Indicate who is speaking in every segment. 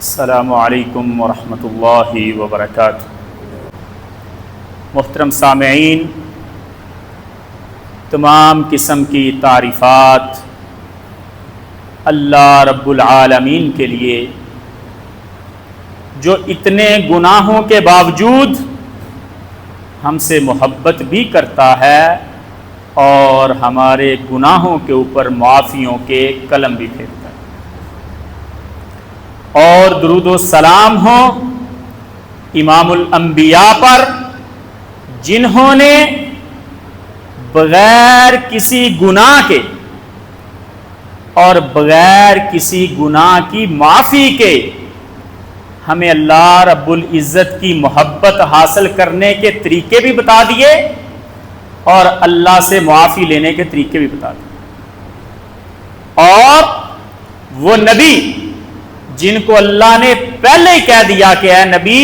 Speaker 1: السلام علیکم ورحمۃ اللہ وبرکاتہ۔ محترم سامعین، تمام قسم کی تعریفات اللہ رب العالمین کے لیے، جو اتنے گناہوں کے باوجود ہم سے محبت بھی کرتا ہے اور ہمارے گناہوں کے اوپر معافیوں کے قلم بھی پھیرتا ہے۔ اور درود و سلام ہوں امام الانبیاء پر، جنہوں نے بغیر کسی گناہ کے اور بغیر کسی گناہ کی معافی کے ہمیں اللہ رب العزت کی محبت حاصل کرنے کے طریقے بھی بتا دیے اور اللہ سے معافی لینے کے طریقے بھی بتا دیے۔ اور وہ نبی جن کو اللہ نے پہلے ہی کہہ دیا کہ اے نبی،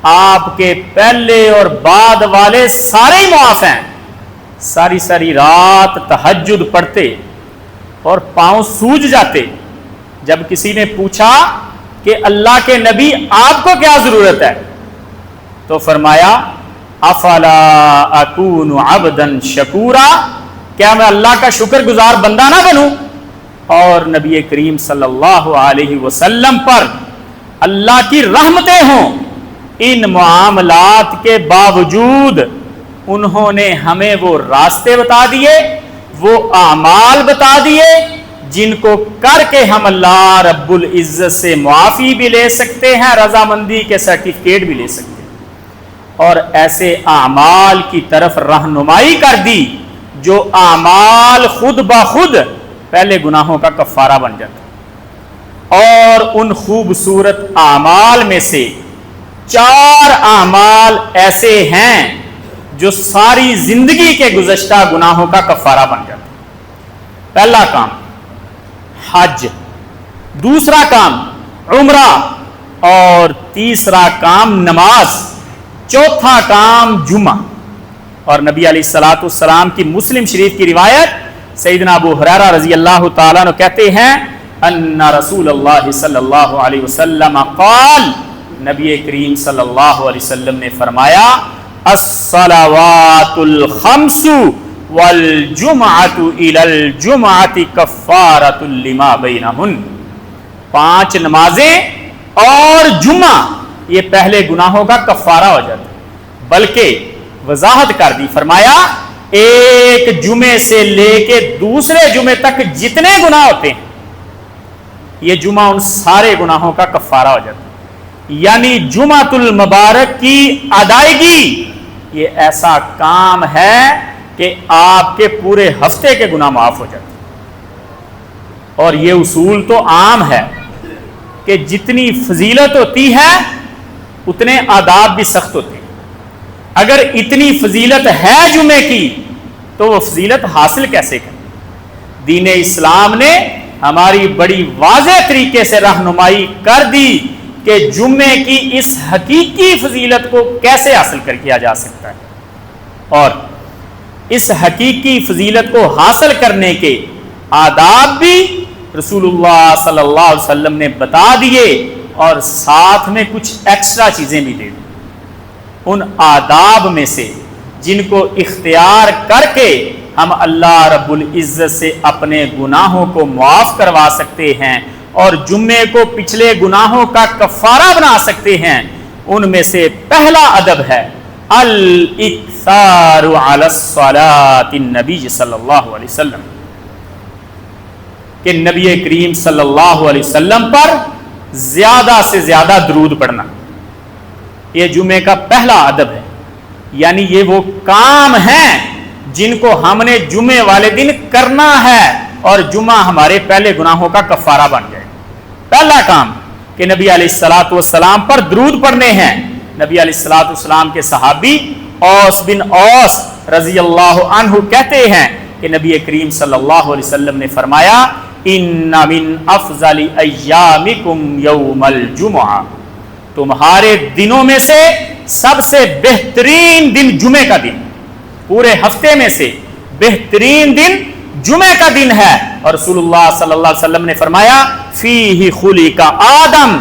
Speaker 1: آپ کے پہلے اور بعد والے سارے ہی معاف ہیں، ساری ساری رات تہجد پڑھتے اور پاؤں سوج جاتے۔ جب کسی نے پوچھا کہ اللہ کے نبی آپ کو کیا ضرورت ہے، تو فرمایا افلا اکون عبدا شکورا، کیا میں اللہ کا شکر گزار بندہ نہ بنوں؟ اور نبی کریم صلی اللہ علیہ وسلم پر اللہ کی رحمتیں ہوں، ان معاملات کے باوجود انہوں نے ہمیں وہ راستے بتا دیے، وہ اعمال بتا دیے جن کو کر کے ہم اللہ رب العزت سے معافی بھی لے سکتے ہیں، رضامندی کے سرٹیفکیٹ بھی لے سکتے ہیں، اور ایسے اعمال کی طرف رہنمائی کر دی جو اعمال خود بخود پہلے گناہوں کا کفارہ بن جاتا۔ اور ان خوبصورت اعمال میں سے 4 اعمال ایسے ہیں جو ساری زندگی کے گزشتہ گناہوں کا کفارہ بن جاتا۔ پہلا کام حج، دوسرا کام عمرہ، اور تیسرا کام نماز، چوتھا کام جمعہ۔ اور نبی علیہ الصلوۃ والسلام کی مسلم شریف کی روایت، سیدنا ابو ہریرہ رضی اللہ تعالیٰ عنہ کہتے ہیں ان رسول اللہ صلی اللہ علیہ وسلم قال، نبی کریم صلی اللہ علیہ وسلم نے فرمایا الصلوات الخمس والجمعۃ الی الجمعۃ کفارۃ لما بینہن، 5 نمازیں اور جمعہ یہ پہلے گناہوں کا کفارہ ہو جاتا ہے۔ بلکہ وضاحت کر دی، فرمایا ایک جمعے سے لے کے دوسرے جمعے تک جتنے گناہ ہوتے ہیں، یہ جمعہ ان سارے گناہوں کا کفارہ ہو جاتا ہے۔ یعنی جمعۃ المبارک کی ادائیگی یہ ایسا کام ہے کہ آپ کے پورے ہفتے کے گناہ معاف ہو جاتے ہیں۔ اور یہ اصول تو عام ہے کہ جتنی فضیلت ہوتی ہے اتنے آداب بھی سخت ہوتے ہیں۔ اگر اتنی فضیلت ہے جمعے کی تو وہ فضیلت حاصل کیسے کریں؟ دین اسلام نے ہماری بڑی واضح طریقے سے رہنمائی کر دی کہ جمعے کی اس حقیقی فضیلت کو کیسے حاصل کیا جا سکتا ہے، اور اس حقیقی فضیلت کو حاصل کرنے کے آداب بھی رسول اللہ صلی اللہ علیہ وسلم نے بتا دیے، اور ساتھ میں کچھ ایکسٹرا چیزیں بھی دے دی۔ ان آداب میں سے جن کو اختیار کر کے ہم اللہ رب العزت سے اپنے گناہوں کو معاف کروا سکتے ہیں اور جمعے کو پچھلے گناہوں کا کفارہ بنا سکتے ہیں، ان میں سے پہلا ادب ہے الاکثار علی الصلاۃ النبی صلی اللہ علیہ وسلم، کہ نبی کریم صلی اللہ علیہ وسلم پر زیادہ سے زیادہ درود پڑھنا، یہ جمعے کا پہلا ادب ہے۔ یعنی یہ وہ کام ہیں جن کو ہم نے جمعے والے دن کرنا ہے اور جمعہ ہمارے پہلے گناہوں کا کفارہ بن جائے۔ پہلا کام کہ نبی علیہ الصلوۃ والسلام پر درود پڑھنے ہیں۔ نبی علیہ الصلوۃ والسلام کے صحابی اوس بن اوس رضی اللہ عنہ کہتے ہیں کہ نبی کریم صلی اللہ علیہ وسلم نے فرمایا ان من افضل ایامکم یوم الجمعہ، تمہارے دنوں میں سے سب سے بہترین دن جمعے کا دن، پورے ہفتے میں سے بہترین دن جمعے کا دن ہے۔ اور رسول اللہ صلی اللہ علیہ وسلم نے فرمایا فیہ خلق آدم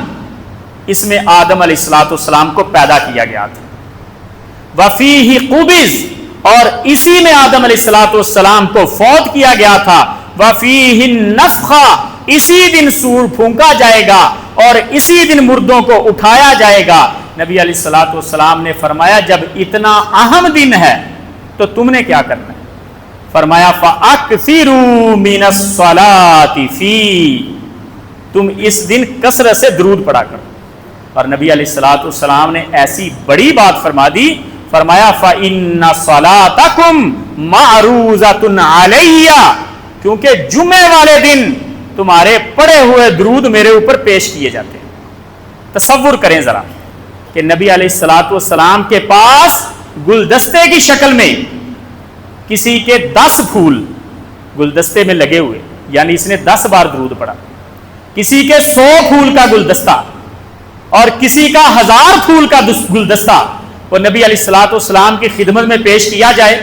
Speaker 1: اس میں آدم علیہ السلام کو پیدا کیا گیا تھا. وفیہ قبض، اور اسی میں آدم علیہ السلام کو فوت کیا گیا تھا. وفیہ نفخہ، اسی دن سور پھونکا جائے گا اور اسی دن مردوں کو اٹھایا جائے گا. نبی علیہ السلام نے فرمایا جب اتنا اہم دن ہے تو تم نے کیا کرنا ہے؟ فرمایا فَأَكْثِرُوا مِنَ الصَّلَاةِ فِي، تم اس دن کثرت سے درود پڑھا کرو. اور نبی علیہ السلام نے ایسی بڑی بات فرما دی، فرمایا فَإِنَّ صَلَاتَكُمْ مَعْرُوضَةٌ عَلَيَّ، کیونکہ جمعے والے دن تمہارے پڑھے ہوئے درود میرے اوپر پیش کیے جاتے ہیں. تصور کریں ذرا کہ نبی علیہ السلام کے پاس گلدستے کی شکل میں کسی کے 10 پھول گلدستے میں لگے ہوئے، یعنی اس نے 10 بار درود پڑھا. کسی کے 100 پھول کا گلدستہ اور کسی کا 1000 پھول کا گلدستہ وہ نبی علیہ السلام کی خدمت میں پیش کیا جائے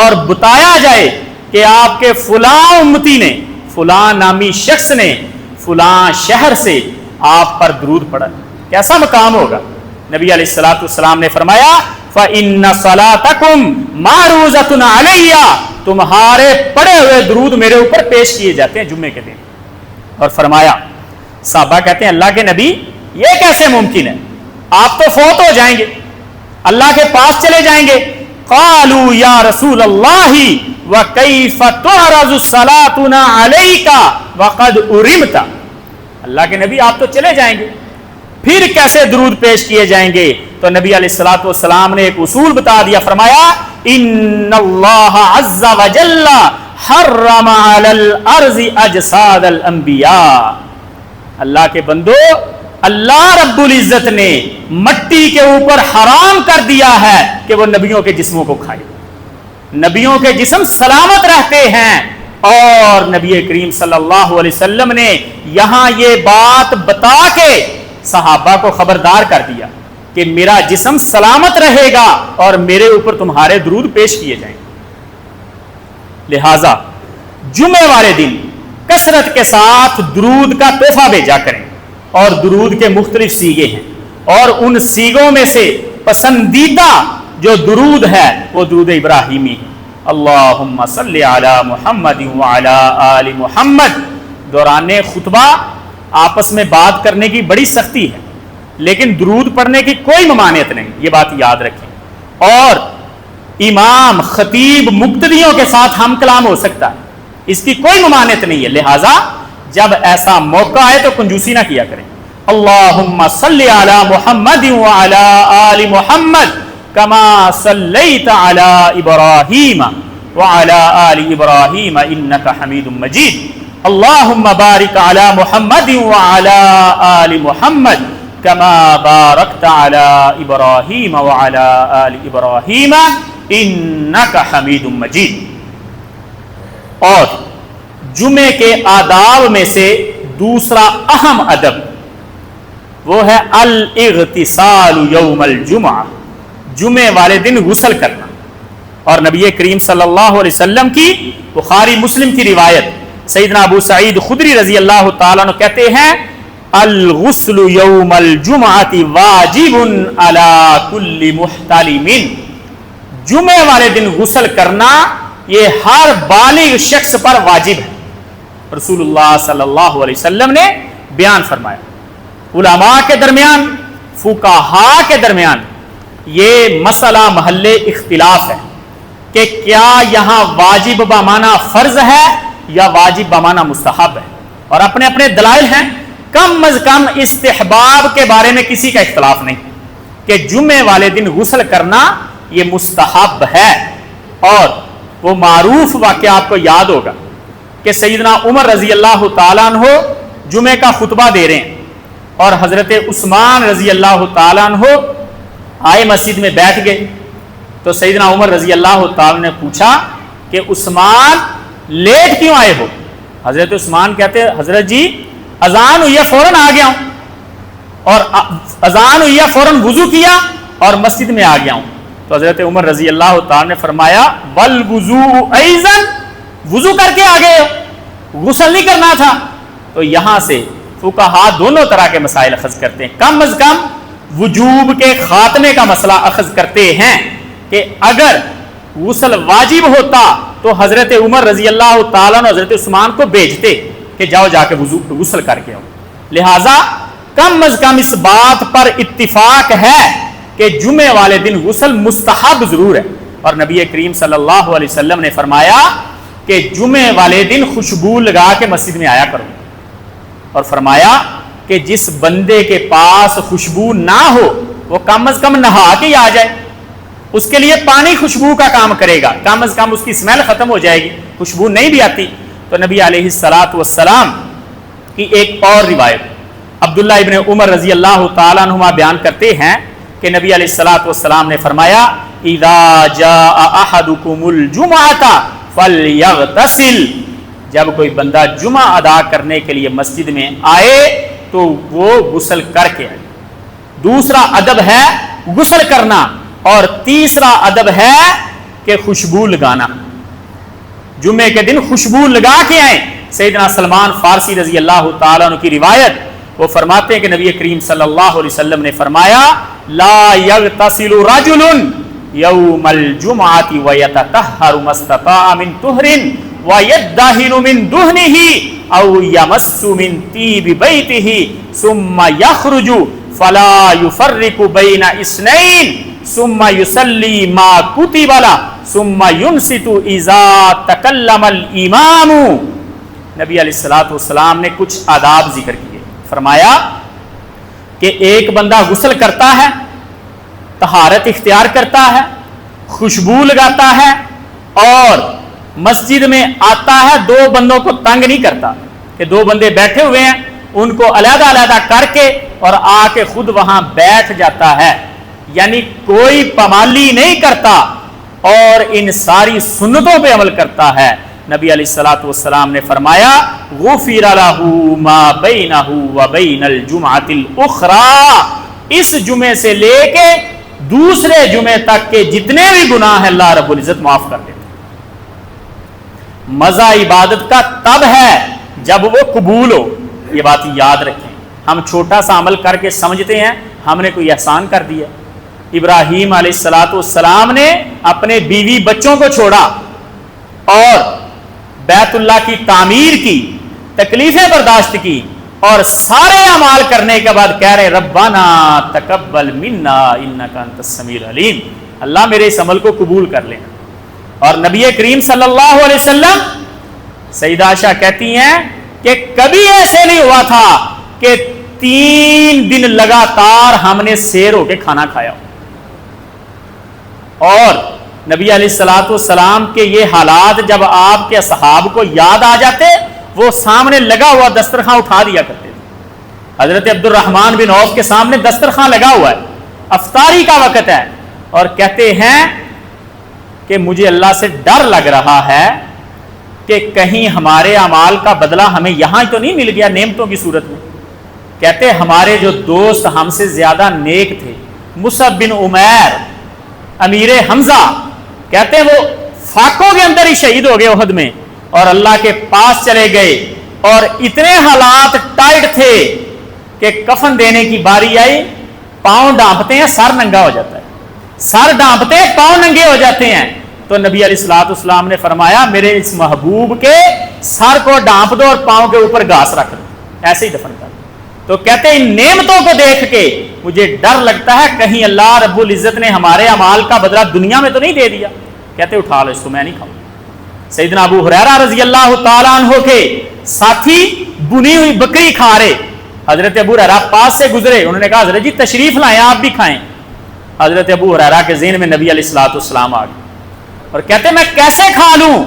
Speaker 1: اور بتایا جائے کہ آپ کے فلاں امتی نے، فلاں نامی شخص نے فلاں شہر سے آپ پر درود پڑھا، کیسا مقام ہوگا. نبی علیہ السلام نے فرمایا فَإِنَّ صَلَاتَكُمْ مَعْرُوضَةٌ عَلَيَّ، تمہارے پڑھے ہوئے درود میرے اوپر پیش کیے جاتے ہیں جمعے کے دن. اور فرمایا، صحابہ کہتے ہیں اللہ کے نبی یہ کیسے ممکن ہے؟ آپ تو فوت ہو جائیں گے، اللہ کے پاس چلے جائیں گے. قالوا یا رسول اللہ وَكَيْفَ تُعْرَضُ صَلَاتُنَا عَلَيْكَ وَقَدْ أُرِمْتَ، اللہ کے نبی آپ تو چلے جائیں گے، پھر کیسے درود پیش کیے جائیں گے؟ تو نبی علیہ السلام نے ایک اصول بتا دیا، فرمایا ان اللہ عز وجل حرم علی الارض اجساد الانبیاء، اللہ کے بندو اللہ رب العزت نے مٹی کے اوپر حرام کر دیا ہے کہ وہ نبیوں کے جسموں کو کھائے. نبیوں کے جسم سلامت رہتے ہیں، اور نبی کریم صلی اللہ علیہ وسلم نے یہاں یہ بات بتا کے صحابہ کو خبردار کر دیا کہ میرا جسم سلامت رہے گا اور میرے اوپر تمہارے درود پیش کیے جائیں. لہذا جمعے والے دن کثرت کے ساتھ درود کا تحفہ بھیجا کریں. اور درود کے مختلف سیغے ہیں، اور ان سیغوں میں سے پسندیدہ جو درود ہے وہ درود ابراہیمی ہے. اللہم صلی علی محمد وعلی آل محمد. دوران خطبہ آپس میں بات کرنے کی بڑی سختی ہے، لیکن درود پڑھنے کی کوئی ممانعت نہیں، یہ بات یاد رکھیں. اور امام خطیب مقتدیوں کے ساتھ ہم کلام ہو سکتا ہے، اس کی کوئی ممانعت نہیں ہے. لہٰذا جب ایسا موقع ہے تو کنجوسی نہ کیا کریں. اللہم صلی علی محمد وعلی آل محمد کما صلیت علی ابراہیم وعلی آل ابراہیم انک حمید مجید. اللہم بارک علی محمد وعلی آل محمد کما بارکت علی ابراہیم وعلی آل ابراہیم انک حمید مجید. اور جمعے کے آداب میں سے دوسرا اہم ادب وہ ہے الاغتسال یوم الجمعہ، جمعے والے دن غسل کرنا. اور نبی کریم صلی اللہ علیہ وسلم کی بخاری مسلم کی روایت، سیدنا ابو سعید خدری رضی اللہ تعالیٰ عنہ کہتے ہیں الغسل یوم الجمعۃ واجب علی کل محتلم، جمعے والے دن غسل کرنا یہ ہر بالغ شخص پر واجب ہے. رسول اللہ صلی اللہ علیہ وسلم نے بیان فرمایا. علماء کے درمیان، فقہاء کے درمیان یہ مسئلہ محل اختلاف ہے کہ کیا یہاں واجب بمعنی فرض ہے یا واجب بمعنی مستحب ہے، اور اپنے اپنے دلائل ہیں. کم از کم استحباب کے بارے میں کسی کا اختلاف نہیں کہ جمعے والے دن غسل کرنا یہ مستحب ہے. اور وہ معروف واقعہ آپ کو یاد ہوگا کہ سیدنا عمر رضی اللہ تعالیٰ عنہ جمعے کا خطبہ دے رہے ہیں، اور حضرت عثمان رضی اللہ تعالیٰ عنہ آئے مسجد میں بیٹھ گئے. تو سیدنا عمر رضی اللہ تعالیٰ نے پوچھا کہ عثمان لیٹ کیوں آئے ہو؟ حضرت عثمان کہتے ہیں حضرت جی اذان ہوئی ہے فوراً آ گیا ہوں، اور اذان ہوئی ہے فوراً وضو کیا اور مسجد میں آ گیا ہوں. تو حضرت عمر رضی اللہ تعالیٰ نے فرمایا والوضوء ایضا، وضو کر کے آ گئے ہو، غسل نہیں کرنا تھا. تو یہاں سے فقہا دونوں طرح کے مسائل اخذ کرتے ہیں. کم از کم وجوب کے خاتمے کا مسئلہ اخذ کرتے ہیں کہ اگر غسل واجب ہوتا تو حضرت عمر رضی اللہ تعالیٰ عنہ حضرت عثمان کو بھیجتے کہ جاؤ جا کے غسل کر کے آؤ. لہٰذا کم از کم اس بات پر اتفاق ہے کہ جمعے والے دن غسل مستحب ضرور ہے. اور نبی کریم صلی اللہ علیہ وسلم نے فرمایا کہ جمعے والے دن خوشبو لگا کے مسجد میں آیا کرو. اور فرمایا کہ جس بندے کے پاس خوشبو نہ ہو وہ کم از کم نہا کے آ جائے. اس کے لیے پانی خوشبو کا کام کرے گا, کم از کم اس کی اسمیل ختم ہو جائے گی. خوشبو نہیں بھی آتی تو نبی علیہ الصلوۃ والسلام کی ایک اور روایت عبداللہ ابن عمر رضی اللہ تعالیٰ عنہما بیان کرتے ہیں کہ نبی علیہ الصلوۃ والسلام نے فرمایا اذا جاء احدکم الجمعۃ فلیغتسل, جب کوئی بندہ جمعہ ادا کرنے کے لیے مسجد میں آئے تو وہ غسل کر کے آئے. دوسرا ادب ہے غسل کرنا اور تیسرا ادب ہے کہ خوشبو لگانا. جمعے کے دن خوشبو لگا کے آئیں. سیدنا سلمان فارسی رضی اللہ تعالیٰ عنہ کی روایت, وہ فرماتے ہیں کہ نبی کریم صلی اللہ علیہ وسلم نے فرمایا لا یغتسل رجل یوم الجمعۃ ویتطہر ما استطاع من طہر ویدہن من دہنہ او یمس من طیب بیتہ ثم یخرج فلا یفرق بین اثنین ثم یصلی ما کتب له ثم ینصت اذا تکلم الامام. نبی علیہ الصلوۃ والسلام نے کچھ آداب ذکر کیے. فرمایا کہ ایک بندہ غسل کرتا ہے, طہارت اختیار کرتا ہے, خوشبو لگاتا ہے اور مسجد میں آتا ہے. دو بندوں کو تنگ نہیں کرتا کہ دو بندے بیٹھے ہوئے ہیں ان کو علیحدہ علیحدہ کر کے اور آ کے خود وہاں بیٹھ جاتا ہے, یعنی کوئی پامالی نہیں کرتا اور ان ساری سنتوں پہ عمل کرتا ہے. نبی علیہ الصلوۃ والسلام نے فرمایا غفر له ما بینہ وبین الجمعۃ الاخری, اس جمعے سے لے کے دوسرے جمعے تک کے جتنے بھی گناہ ہیں اللہ رب العزت معاف کر دیتے. مزہ عبادت کا تب ہے جب وہ قبول ہو. یہ بات یاد رکھیں. ہم چھوٹا سا عمل کر کے سمجھتے ہیں ہم نے کوئی احسان کر دیا. ابراہیم علیہ الصلوۃ والسلام نے اپنے بیوی بچوں کو چھوڑا اور بیت اللہ کی تعمیر کی, تکلیفیں برداشت کی اور سارے اعمال کرنے کے بعد کہہ رہے ربنا تقبل منا انک انت السمیع العلیم, اللہ میرے اس عمل کو قبول کر لینا. اور نبی کریم صلی اللہ علیہ وسلم, سیدہ عائشہ کہتی ہیں کہ کبھی ایسے نہیں ہوا تھا کہ 3 دن لگاتار ہم نے سیر ہو کے کھانا کھایا. اور نبی علیہ الصلوۃ والسلام کے یہ حالات جب آپ کے اصحاب کو یاد آ جاتے وہ سامنے لگا ہوا دسترخوان اٹھا دیا کرتے تھے. حضرت عبد الرحمن بن عوف کے سامنے دسترخوان لگا ہوا ہے, افطاری کا وقت ہے, اور کہتے ہیں کہ مجھے اللہ سے ڈر لگ رہا ہے کہ کہیں ہمارے اعمال کا بدلہ ہمیں یہاں تو نہیں مل گیا نعمتوں کی صورت میں. کہتے ہمارے جو دوست ہم سے زیادہ نیک تھے, مصعب بن عمیر, امیر حمزہ, کہتے ہیں وہ فاقوں کے اندر ہی شہید ہو گئے احد میں اور اللہ کے پاس چلے گئے, اور اتنے حالات ٹائٹ تھے کہ کفن دینے کی باری آئی, پاؤں ڈانپتے ہیں سر ننگا ہو جاتا ہے, سر ڈانپتے ہیں پاؤں ننگے ہو جاتے ہیں. تو نبی علیہ الصلوۃ والسلام نے فرمایا میرے اس محبوب کے سر کو ڈانپ دو اور پاؤں کے اوپر گھاس رکھ دو, ایسے ہی دفن کر دو. تو کہتے ہیں ان نعمتوں کو دیکھ کے مجھے ڈر لگتا ہے کہیں اللہ رب العزت نے ہمارے اعمال کا بدلہ دنیا میں تو نہیں دے دیا. کہتے اٹھا لو اس کو, میں نہیں کھاؤں. سیدنا ابو ہریرہ رضی اللہ تعالیٰ عنہ کے ساتھی بنی ہوئی بکری کھا رہے, حضرت ابو ہریرہ پاس سے گزرے, انہوں نے کہا حضرت جی تشریف لائیں آپ بھی کھائیں. حضرت ابو ہریرہ کے ذہن میں نبی علیہ الصلوۃ والسلام آ گئے اور کہتے میں کیسے کھا لوں,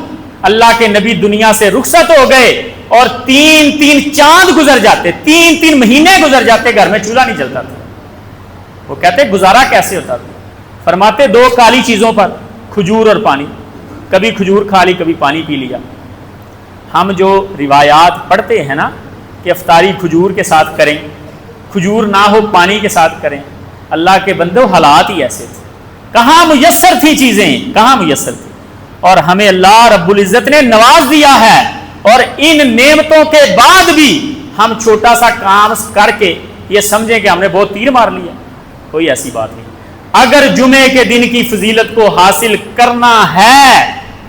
Speaker 1: اللہ کے نبی دنیا سے رخصت ہو گئے اور 3 چاند گزر جاتے, 3 مہینے گزر جاتے, گھر میں چولہا نہیں جلتا تھا. وہ کہتے گزارا کیسے ہوتا تھا؟ فرماتے 2 کالی چیزوں پر, کھجور اور پانی. کبھی کھجور کھا لی کبھی پانی پی لیا. ہم جو روایات پڑھتے ہیں نا کہ افطاری کھجور کے ساتھ کریں, کھجور نہ ہو پانی کے ساتھ کریں, اللہ کے بندو حالات ہی ایسے تھے. کہاں میسر تھی چیزیں, کہاں میسر تھی. اور ہمیں اللہ رب العزت نے نواز دیا ہے, اور ان نعمتوں کے بعد بھی ہم چھوٹا سا کام کر کے یہ سمجھیں کہ ہم نے بہت تیر مار لیا، کوئی ایسی بات نہیں۔ اگر جمعے کے دن کی فضیلت کو حاصل کرنا ہے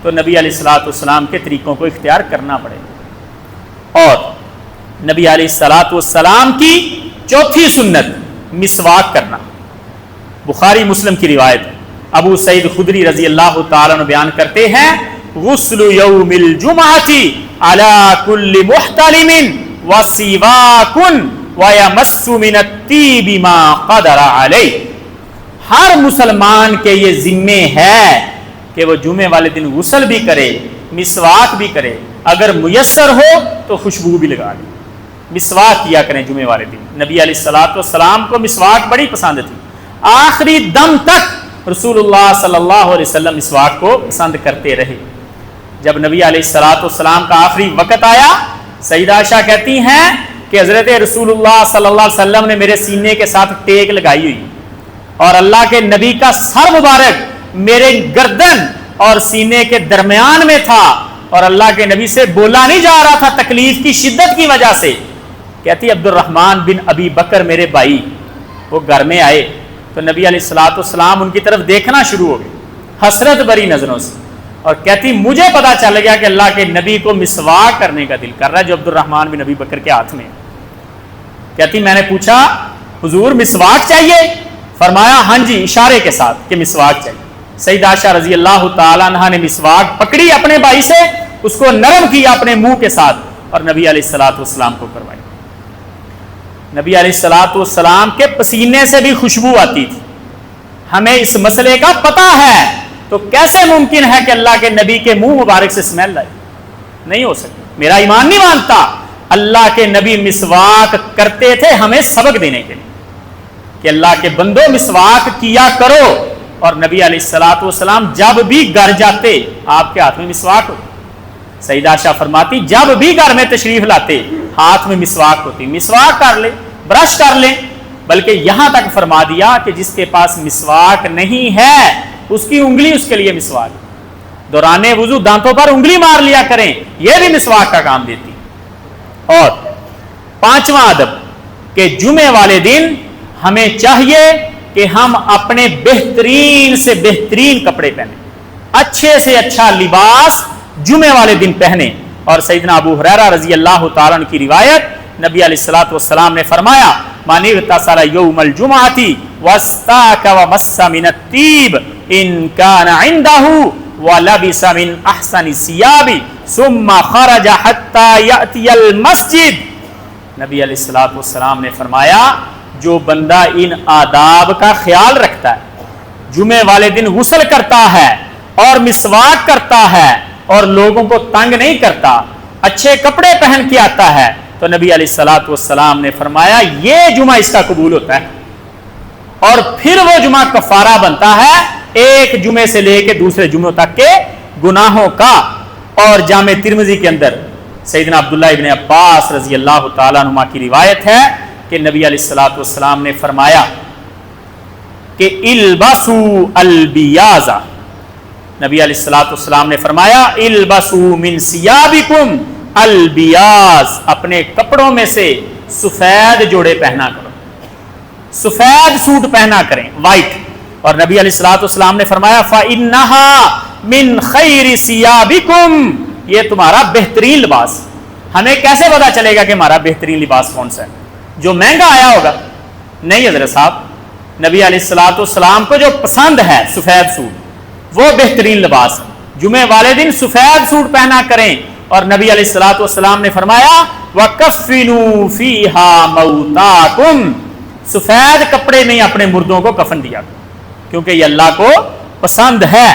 Speaker 1: تو نبی علیہ الصلوۃ والسلام کے طریقوں کو اختیار کرنا پڑے گا۔ اور نبی علیہ الصلوۃ والسلام کی چوتھی سنت مسواک کرنا، بخاری مسلم کی روایت، ابو سعید خدری رضی اللہ تعالیٰ عنہ بیان کرتے ہیں غسل یوم الجمعۃ علی کل محتلم وسواک ویمس من الطیب ما قدر علیہ، ہر مسلمان کے یہ ذمے ہے کہ وہ جمعے والے دن غسل بھی کرے، مسواک بھی کرے، اگر میسر ہو تو خوشبو بھی لگا لے، مسواک کیا کریں جمعے والے دن۔ نبی علیہ الصلوۃ والسلام کو مسواک بڑی پسند تھی، آخری دم تک رسول اللہ صلی اللہ علیہ وسلم مسواک کو پسند کرتے رہے۔ جب نبی علیہ الصلوۃ والسلام کا آخری وقت آیا، سیدہ عائشہ کہتی ہیں کہ حضرت رسول اللہ صلی اللہ علیہ وسلم نے میرے سینے کے ساتھ ٹیک لگائی ہوئی اور اللہ کے نبی کا سر مبارک میرے گردن اور سینے کے درمیان میں تھا اور اللہ کے نبی سے بولا نہیں جا رہا تھا تکلیف کی شدت کی وجہ سے۔ کہتی عبد الرحمن بن ابی بکر میرے بھائی وہ گھر میں آئے تو نبی علیہ الصلوۃ والسلام ان کی طرف دیکھنا شروع ہو گئے حسرت بری نظروں سے، اور کہتی مجھے پتا چل گیا کہ اللہ کے نبی کو مسواک کرنے کا دل کر رہا ہے جو عبد الرحمن بن ابی بکر کے ہاتھ میں۔ کہتی میں نے پوچھا حضور مسواک چاہیے؟ فرمایا ہاں جی، اشارے کے ساتھ کہ مسواک چاہیے۔ سیدہ عائشہ رضی اللہ تعالیٰ عنہا نے مسواک پکڑی اپنے بھائی سے، اس کو نرم کیا اپنے منہ کے ساتھ اور نبی علیہ الصلوۃ والسلام کو کروائی۔ نبی علیہ الصلوۃ والسلام کے پسینے سے بھی خوشبو آتی تھی۔ ہمیں اس مسئلے کا پتہ ہے تو کیسے ممکن ہے کہ اللہ کے نبی کے منہ مبارک سے اسمیل آئے؟ نہیں ہو سکتا، میرا ایمان نہیں مانتا۔ اللہ کے نبی مسواک کرتے تھے ہمیں سبق دینے کے لیے کہ اللہ کے بندوں مسواک کیا کرو، اور نبی علیہ الصلوۃ والسلام جب بھی گھر جاتے آپ کے ہاتھ میں مسواک ہوتی۔ سیدہ عائشہ فرماتی جب بھی گھر میں تشریف لاتے ہاتھ میں مسواک ہوتی، مسواک کر لے، برش کر لیں، بلکہ یہاں تک فرما دیا کہ جس کے پاس مسواک نہیں ہے اس کی انگلی اس کے لیے مسواک، دوران وضو دانتوں پر انگلی مار لیا کریں، یہ بھی مسواک کا کام دیتی۔ اور پانچواں ادب کہ جمعے والے دن ہمیں چاہیے کہ ہم اپنے بہترین سے بہترین کپڑے پہنیں، اچھے سے اچھا لباس جمعے والے دن پہنیں۔ اور سیدنا ابو ہریرہ رضی اللہ تعالیٰ عنہ کی روایت، نبی علیہ الصلوۃ والسلام نے فرمایا من اغتسل یوم الجمعۃ واستاک ومس من الطیب ان کان عنده ولبس من احسن الثياب ثم خرج حتى یأتی المسجد، نبی علیہ الصلوۃ والسلام نے فرمایا جو بندہ ان آداب کا خیال رکھتا ہے، جمعے والے دن غسل کرتا ہے اور مسواک کرتا ہے اور لوگوں کو تنگ نہیں کرتا، اچھے کپڑے پہن کے آتا ہے، تو نبی علیہ الصلوۃ والسلام نے فرمایا یہ جمعہ اس کا قبول ہوتا ہے، اور پھر وہ جمعہ کفارہ بنتا ہے ایک جمعے سے لے کے دوسرے جمعوں تک کے گناہوں کا۔ اور جامع ترمذی کے اندر سیدنا عبداللہ ابن عباس رضی اللہ تعالیٰ عنہما کی روایت ہے کہ نبی علیہ الصلوۃ والسلام نے فرمایا کہ البسوا البیاض، نبی علیہ الصلوۃ والسلام نے فرمایا البسوا من ثیابکم البیاض، اپنے کپڑوں میں سے سفید جوڑے پہنا کرو، سفید سوٹ پہنا کریں، وائٹ۔ اور نبی علیہ الصلوۃ والسلام نے فرمایا فإنها من خیر ثیابکم، یہ تمہارا بہترین لباس۔ ہمیں کیسے پتا چلے گا کہ ہمارا بہترین لباس کون سا ہے؟ جو مہنگا آیا ہوگا؟ نہیں حضرت صاحب، نبی علیہ الصلوۃ والسلام کو جو پسند ہے سفید سوٹ وہ بہترین لباس ہے، جمعے والے دن سفید سوٹ پہنا کریں۔ اور نبی علیہ الصلوۃ والسلام نے فرمایا وَكَفِّنُوا فِيهَا مَوْتَاكُمْ، سفید کپڑے میں اپنے مردوں کو کفن دیا کیونکہ یہ اللہ کو پسند ہے۔